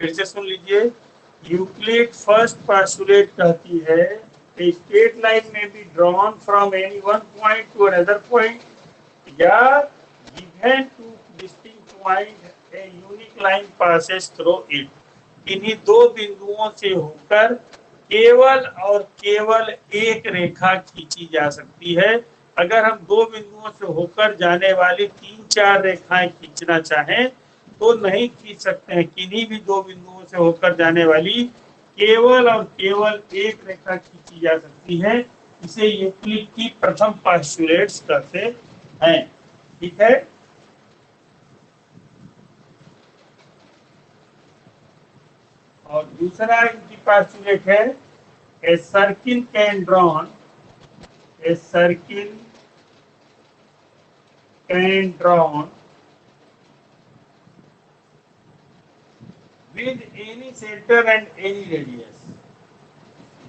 फिर से सुन लीजिए, यूक्लिड फर्स्ट पोस्टुलेट कहती है a straight line may be drawn from any one point to another point या given two distinct point a unique line passes through it। इन्हीं दो बिंदुओं से होकर केवल और केवल एक रेखा खींची जा सकती है। अगर हम दो बिंदुओं से होकर जाने वाली 3-4 रेखाएं खींचना चाहें तो नहीं खींच सकते हैं। किन्हीं भी दो बिंदुओं से होकर जाने वाली केवल और केवल एक रेखा खींची जा सकती है। इसे यूक्लिड की प्रथम पोस्टुलेट्स कहते हैं। ठीक है, और दूसरा इनकी पोस्टुलेट है a circle can drawn, a circle can drawn with any center and any radius,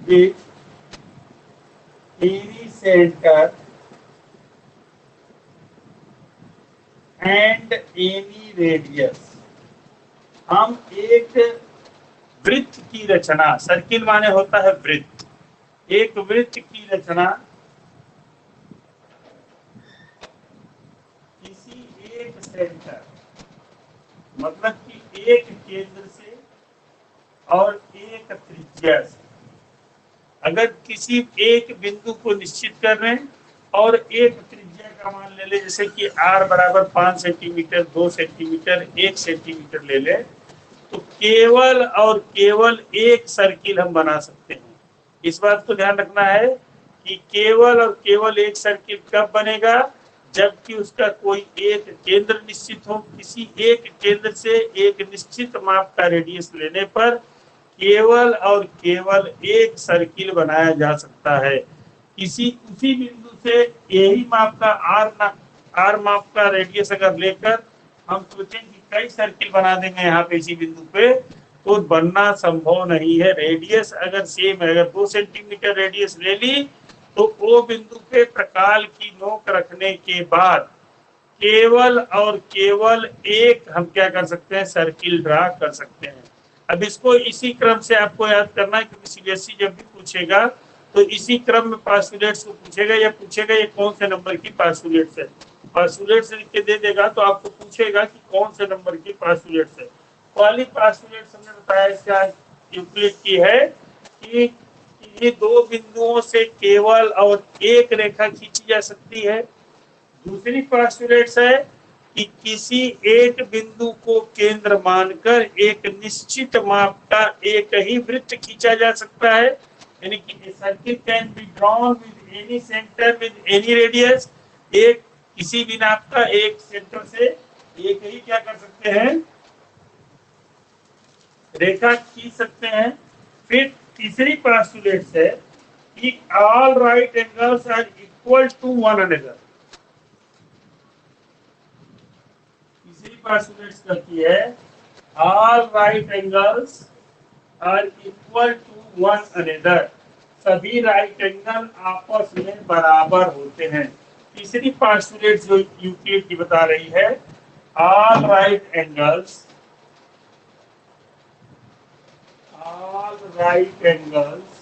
with any center and any radius। हम एक वृत्त की रचना, सर्किल माने होता है वृत्त, एक वृत्त की रचना किसी एक सेंटर मतलब कि एक केंद्र से और एक त्रिज्या से। अगर किसी एक बिंदु को निश्चित कर रहे हैं और एक त्रिज्या का मान ले ले, जैसे कि r बराबर 5 सेंटीमीटर, 2 सेंटीमीटर, 1 सेंटीमीटर ले ले, तो केवल और केवल एक सर्किल हम बना सकते हैं। इस बात को ध्यान रखना है कि केवल और केवल एक सर्किल कब बनेगा, जबकि उसका कोई एक केंद्र निश्चित हो। किसी एक केंद्र से एक निश्चित माप का रेडियस लेने पर केवल और केवल एक सर्किल बनाया जा सकता है। किसी उसी बिंदु से यही माप का आर माप का रेडियस अगर लेकर हम सोचें कि कई सर्किल बना देंगे यहाँ पे इसी बिंदु पे, तो बनना संभव नहीं है। रेडियस अगर सेम है, अगर 2 सेंटीमीटर रेडियस ले ली तो वो बिंदु पे प्रकाल की नोक रखने के बाद केवल और केवल एक हम क्या कर सकते हैं, सर्किल ड्रा कर सकते हैं। अब इसको इसी क्रम से आपको याद करना है, क्योंकि सीबीएसई जब भी पूछेगा तो इसी क्रम में पोस्टुलेट्स को पूछेगा, या पूछेगा ये कौन से नंबर की पोस्टुलेट्स है। पोस्टुलेट्स लिख के दे देगा तो आपको पूछेगा कि कौन से नंबर की पोस्टुलेट्स है। पहली पोस्टुलेट्स हमने बताया इसका यूक्लिड की है कि ये दो बिंदुओं से केवल और एक रेखा खींची जा सकती है। दूसरी पोस्टुलेट्स है कि किसी एक बिंदु को केंद्र मानकर एक निश्चित माप का एक ही वृत्त खींचा जा सकता है, यानी कि circle can be drawn with any centre with any radius. एक किसी भी नाप का एक सेंटर से एक ही क्या कर सकते हैं, रेखा खींच सकते हैं। फिर तीसरी पोस्टुलेट है कि all right angles are equal to one another. तीसरी पोस्टुलेट कहती है all right angles are equal to one another, सभी राइट एंगल आपस में बराबर होते हैं। तीसरी पोस्टुलेट जो यूक्लिड की बता रही है all right angles, all right angles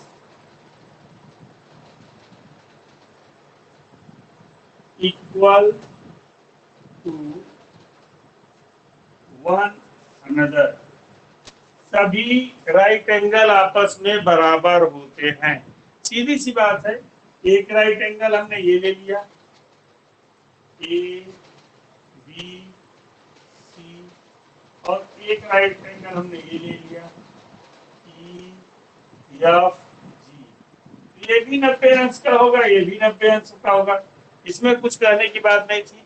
equal to one another, सभी राइट एंगल आपस में बराबर होते हैं। सीधी सी बात है, एक राइट एंगल हमने ये ले लिया ए बी सी, और एक राइट एंगल हमने ये ले लिया एफ जी। ये भी 90 अंश का होगा, ये भी 90 अंश का होगा। इसमें कुछ कहने की बात नहीं थी।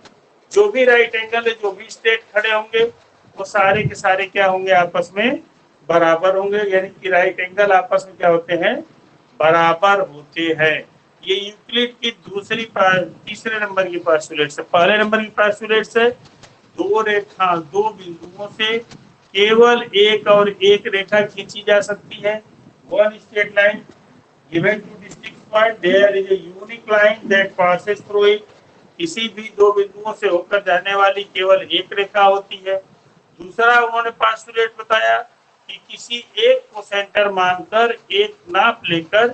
जो भी राइट एंगल है, जो भी स्टेट खड़े होंगे वो सारे के सारे क्या होंगे, आपस में बराबर होंगे। यानी कि राइट एंगल आपस में क्या होते हैं, बराबर होते हैं। ये यूक्लिड की तीसरे नंबर की पोस्टुलेट है। पहले नंबर की पोस्टुलेट है दो बिंदुओं से केवल एक और एक रेखा खींची जा सकती है। One straight line given to distinct point, there is a unique line that passes through it। किसी भी दो बिंदुओं से होकर जाने वाली केवल एक रेखा होती है। दूसरा उन्होंने पोस्टुलेट बताया कि किसी एक को सेंटर मानकर एक नाप लेकर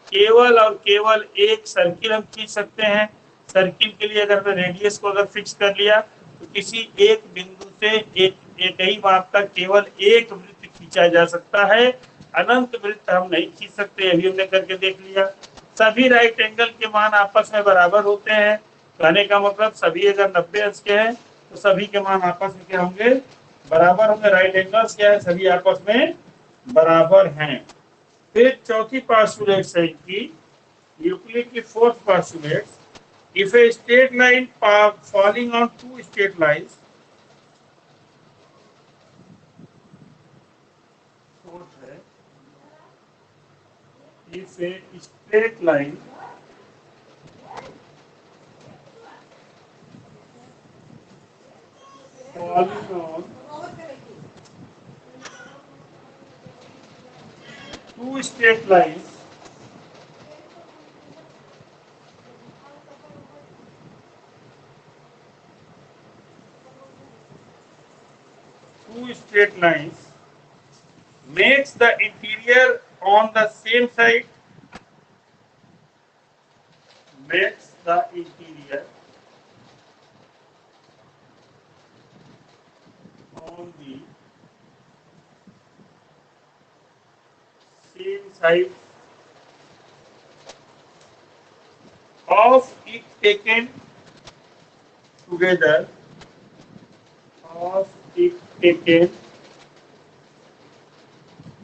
केवल और केवल एक सर्किल हम खींच सकते हैं। सर्किल के लिए अगर मैं रेडियस को अगर फिक्स कर लिया तो किसी एक बिंदु से एक ही माप का केवल एक वृत्त खींचा जा सकता है, अनंत वृत्त हम नहीं खींच सकते। अभी हमने करके देख लिया। सभी राइट एंगल के मान आपस में बराबर होते हैं। कहने का मतलब सभी अगर 90 अंश के हैं तो सभी के मान आपस में क्या होंगे, बराबर होंगे। राइट एंगल्स क्या है, सभी आपस में बराबर हैं। फिर चौथी पार्सुलेट है इनकी, यूक्लिड की fourth postulate, if a straight line falling on two straight lines, fourth है, if a straight line falling on two straight lines makes the interior on the same side, makes the interior on the same side of it taken together, of it taken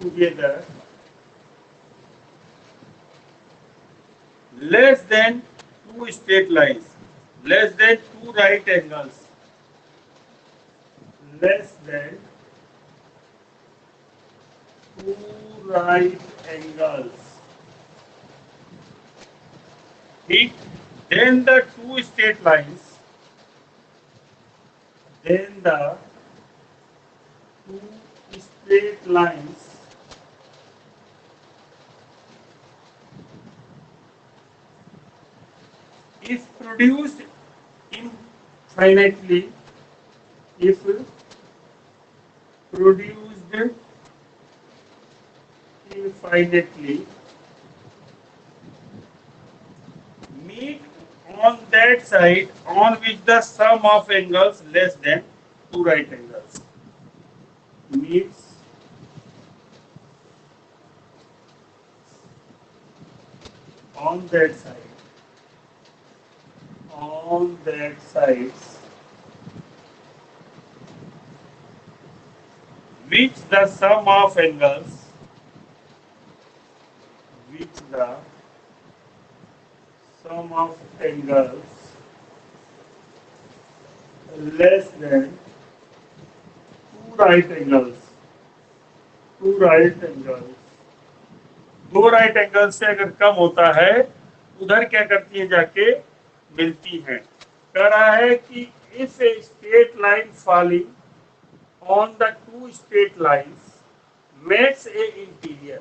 together less than two straight lines, less than two right angles, less than two right angles. ठीक, then the two straight lines, then the two straight lines if produced infinitely, if produced infinitely, meet on that side on which the sum of angles less than two right angles, meets on that side, on that side which the sum of angles, which the sum of angles less than two right angles, two right angles, दो right angle से अगर कम होता है उधर क्या करती है, जाके मिलती है। कह रहा है कि if a straight line falling on the two straight lines makes a interior,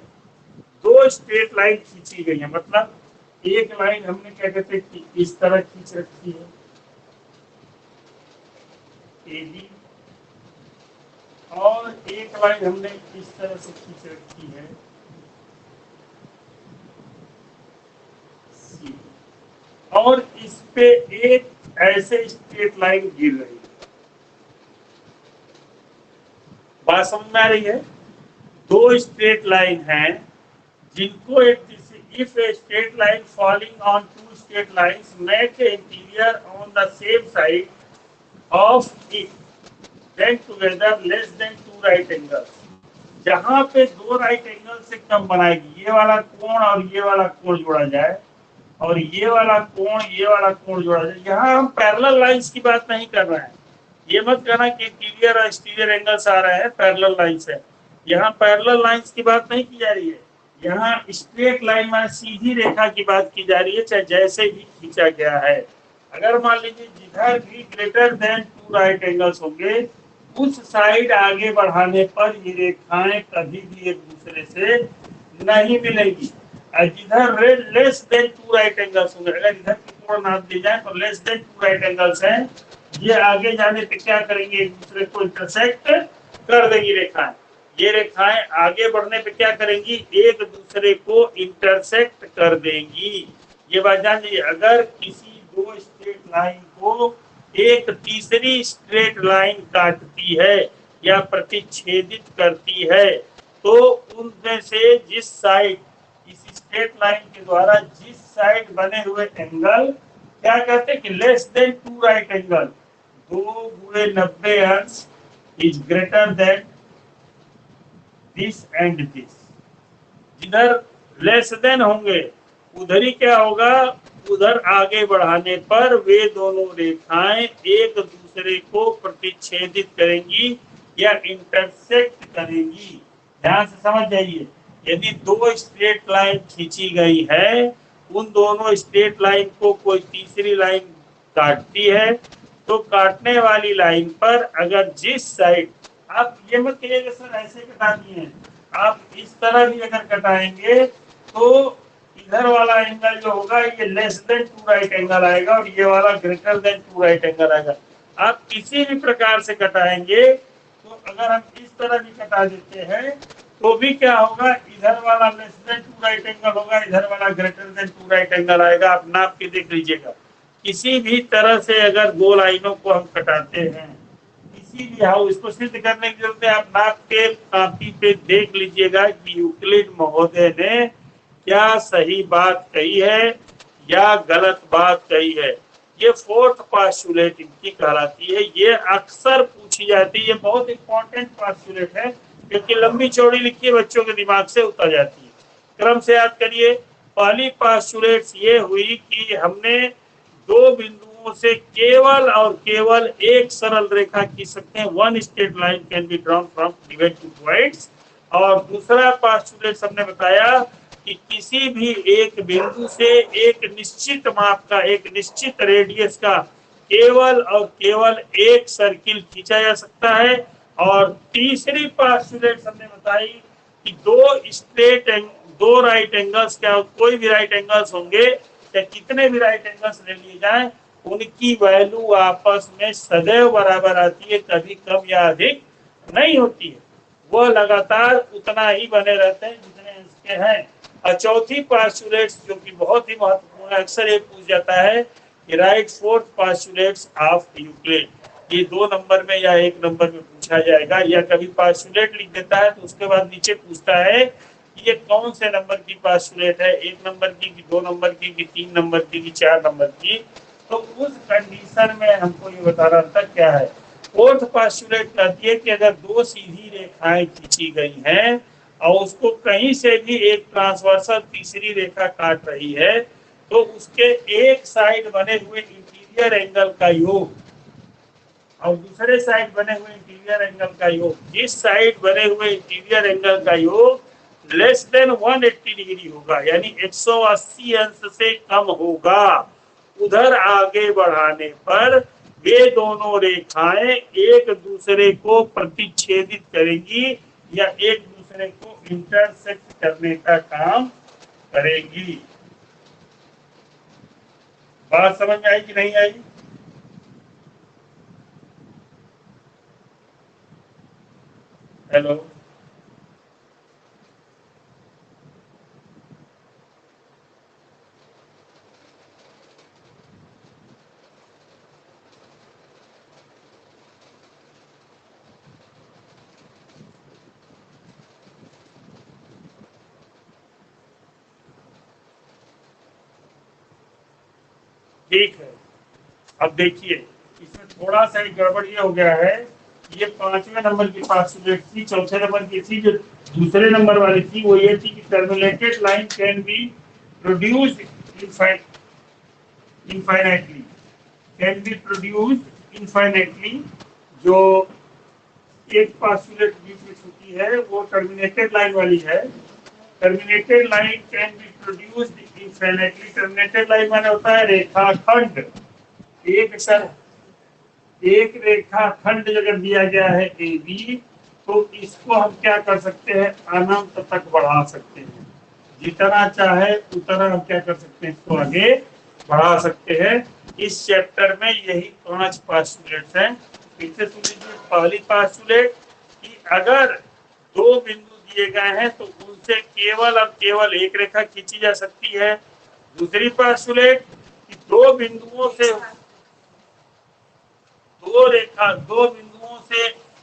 दो स्ट्रेट लाइन खींची गई है, मतलब एक लाइन हमने क्या कहते हैं कि इस तरह खींच रखी है AB, और एक लाइन हमने इस तरह से खींच रखी है C, और इस पे एक ऐसे स्ट्रेट लाइन गिर रही है। बात समझ में आ रही है? दो स्ट्रेट लाइन हैं जिनको एक, if a straight line falling on two straight lines make an interior on the same side of it, then together less than two right angles, जहां पे दो राइट एंगल से कम बनाएगी, ये वाला कोण और ये वाला कोण जोड़ा जाए, और ये वाला कोण जोड़ा जाए। यहाँ हम पैरेलल लाइंस की बात नहीं कर रहे हैं, ये मत कहना कि इंटीरियर और एक्सटीरियर एंगल्स आ रहे हैं, पैरेलल लाइंस है। यहाँ पैरेलल लाइंस की बात नहीं की जा रही है, यहाँ स्ट्रेट लाइन में सीधी रेखा की बात की जा रही है, चाहे जैसे भी खींचा गया है। अगर मान लीजिए जिधर भी greater than two right angles होंगे उस साइड आगे बढ़ाने पर ये रेखाएं कभी भी एक दूसरे से नहीं मिलेगी। जिधर less than two right angles होंगे, अगर इधर की कोण नाप दी जाए तो less than two right angles हैं, ये आगे जाने पे क्या करेंगे, एक दूसरे को इंटरसेक्ट कर देंगी रेखाएं। ये रेखाएं आगे बढ़ने पे क्या करेंगी, एक दूसरे को इंटरसेक्ट कर देंगी। ये बात जान लीजिए, अगर किसी दो स्ट्रेट लाइन को एक तीसरी स्ट्रेट लाइन काटती है या प्रतिच्छेदित करती है, तो उनमें से जिस साइड, इस स्ट्रेट लाइन के द्वारा जिस साइड बने हुए एंगल क्या कहते हैं कि less than two right angle, 2 × 90 अंश is greater than this and this. जिधर लेस देन होंगे उधर ही क्या होगा, उधर आगे बढ़ाने पर वे दोनों रेखाएं एक दूसरे को प्रतिच्छेदित करेंगी या इंटरसेक्ट करेंगी। ध्यान से समझ जाइए, यदि दो स्ट्रेट लाइन खींची गई है, उन दोनों स्ट्रेट लाइन को कोई तीसरी लाइन काटती है, तो काटने वाली लाइन पर अगर जिस साइड, आप ये मत कहिएगा सर ऐसे कटा दिए हैं, आप इस तरह भी अगर कटाएंगे तो इधर वाला एंगल जो होगा ये less than two right angle आएगा और ये वाला greater than two right angle आएगा। आप किसी भी प्रकार से कटाएंगे तो अगर हम इस तरह भी कटा देते हैं तो भी क्या होगा, इधर वाला less than two right angle होगा, इधर वाला greater than two right angle आएगा। आप नाप के देख लीजिएगा, किसी भी तरह से अगर दो लाइनों को हम कटाते हैं, किसी भी, हाँ इसको सिद्ध करने की जरूरत है, आप नाप के कॉपी पे देख लीजिएगा कि यूक्लिड महोदय ने क्या सही बात कही है या गलत बात कही है। ये फोर्थ पास्टुलेट इनकी कहलाती है, ये अक्सर पूछी जाती है, ये बहुत इंपॉर्टेंट पास्टुलेट है क्योंकि लंबी चौड़ी लिखी बच्चों के दिमाग से उतर जाती है। क्रम से याद करिए, पहली पास्टुलेट ये हुई कि हमने दो बिंदुओं से केवल और केवल एक सरल रेखा खींच सकते हैं, one straight line can be drawn from given two points. और दूसरा पास्टुलेट हमने बताया कि किसी भी एक बिंदु से एक निश्चित माप का, एक निश्चित रेडियस का केवल और केवल एक सर्किल खींचा जा सकता है। और तीसरी पास्टुलेट हमने बताई कि दो राइट एंगल्स, क्या कोई भी राइट एंगल्स होंगे या कितने भी राइट एंगल्स ले लिए जाए, उनकी वैल्यू आपस में सदैव बराबर आती है, कभी कम या अधिक नहीं होती है, वो लगातार उतना ही बने रहते हैं जितने इसके हैं। और चौथी पास्टुलेट जो कि बहुत ही महत्वपूर्ण है, अक्सर ये पूछ जाता है कि right fourth postulates of Euclid, ये 2 नंबर में या 1 नंबर में पूछा जाएगा, या कभी पास्टुलेट लिख देता है तो उसके बाद नीचे पूछता है कि ये कौन से नंबर की पास्टुलेट है, 1 नंबर की, 2 नंबर की, 3 नंबर की, 4 नंबर की। तो उस कंडीशन में हमको ये बताना था क्या है। फोर्थ पास्टुलेट कहती है कि अगर दो सीधी रेखाएं खींची गई हैं और उसको कहीं से भी एक ट्रांसवर्सल तीसरी रेखा काट रही है, तो उसके एक साइड बने हुए इंटीरियर एंगल का योग और दूसरे साइड बने हुए इंटीरियर एंगल का योग, जिस साइड बने हुए इंटीरियर एंगल का योग लेस देन 180 डिग्री होगा, यानी 180 अंश से कम होगा, उधर आगे बढ़ाने पर वे दोनों रेखाएं एक दूसरे को प्रतिच्छेदित करेंगी या एक दूसरे को इंटरसेक्ट करने का काम करेंगी। बात समझ में आई कि नहीं आई? हेलो, ठीक है। अब देखिए इसमें थोड़ा सा गड़बड़ ये हो गया है, ये 5वें नंबर की पास्टुलेट थी, चौथे नंबर की थी, जो दूसरे नंबर वाली थी वो ये थी कि terminated line can be produced infinitely, can be produced infinitely. जो एक पास्टुलेट बीच में छूटी है वो टर्मिनेटेड लाइन वाली है। Terminated line can be produced infinitely. Terminated line माने होता है रेखाखंड, एक रेखाखंड अगर दिया गया है ए बी, तो इसको हम क्या कर सकते हैं, अनंत तक बढ़ा सकते हैं, जितना चाहे उतना हम क्या कर सकते हैं, इसको आगे बढ़ा सकते हैं। इस चैप्टर में यही 5 पास्टुलेट्स हैं। फिर से सुन लीजिए, पहली पास्टुलेट कि अगर दो बिंदु दिए गए हैं तो उनसे केवल और केवल एक रेखा खींची जा सकती है। दूसरी पोस्टुलेट कि दो बिंदुओं से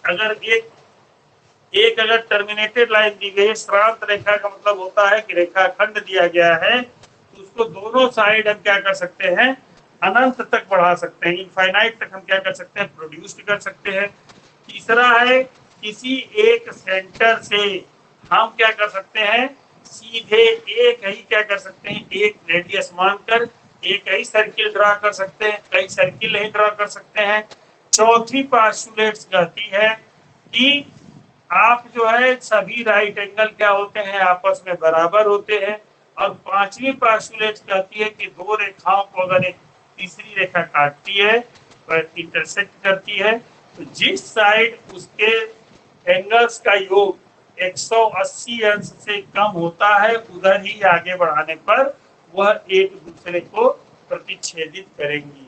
अगर एक अगर टर्मिनेटेड लाइन दी गई है, श्रांत रेखा का मतलब होता है कि रेखाखंड दिया गया है, तो उसको दोनों साइड हम क्या कर सकते हैं, अनंत तक बढ़ा सकते हैं, इनफाइनाइट तक हम क्या कर सकते हैं, प्रोड्यूस कर सकते हैं। तीसरा है किसी एक सेंटर से हम क्या कर सकते हैं, सीधे एक ही क्या कर सकते हैं, एक रेडियस मानकर एक ही सर्किल ड्रा कर सकते हैं, कई सर्किल नहीं ड्रा कर सकते हैं। चौथी पोस्टुलेट कहती है कि आप जो है सभी राइट एंगल क्या होते हैं, आपस में बराबर होते हैं। और पांचवी पोस्टुलेट कहती है कि दो रेखाओं को अगर एक तीसरी रेखा काटती है और इंटरसेक्ट करती है तो जिस साइड उसके एंगल्स का योग 180 अंश से कम होता है उधर ही आगे बढ़ाने पर वह एक दूसरे को प्रतिच्छेदित करेंगी।